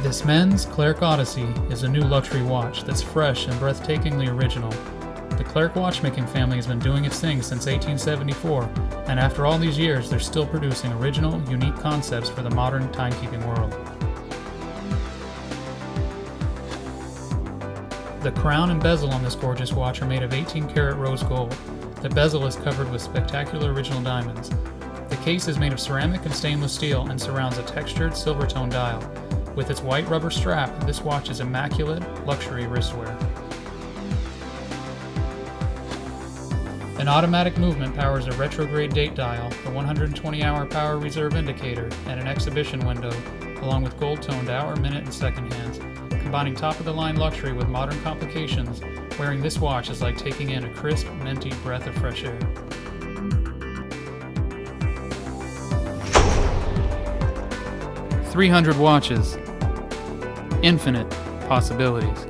This men's Clerc Odyssey is a new luxury watch that's fresh and breathtakingly original. The Clerc watchmaking family has been doing its thing since 1874, and after all these years, they're still producing original, unique concepts for the modern timekeeping world. The crown and bezel on this gorgeous watch are made of 18-karat rose gold. The bezel is covered with spectacular original diamonds. The case is made of ceramic and stainless steel and surrounds a textured silver tone dial. With its white rubber strap, this watch is immaculate luxury wristwear. An automatic movement powers a retrograde date dial, a 120-hour power reserve indicator, and an exhibition window, along with gold-toned hour, minute, and second hands. Combining top-of-the-line luxury with modern complications, wearing this watch is like taking in a crisp, minty breath of fresh air. "300 watches. Infinite possibilities."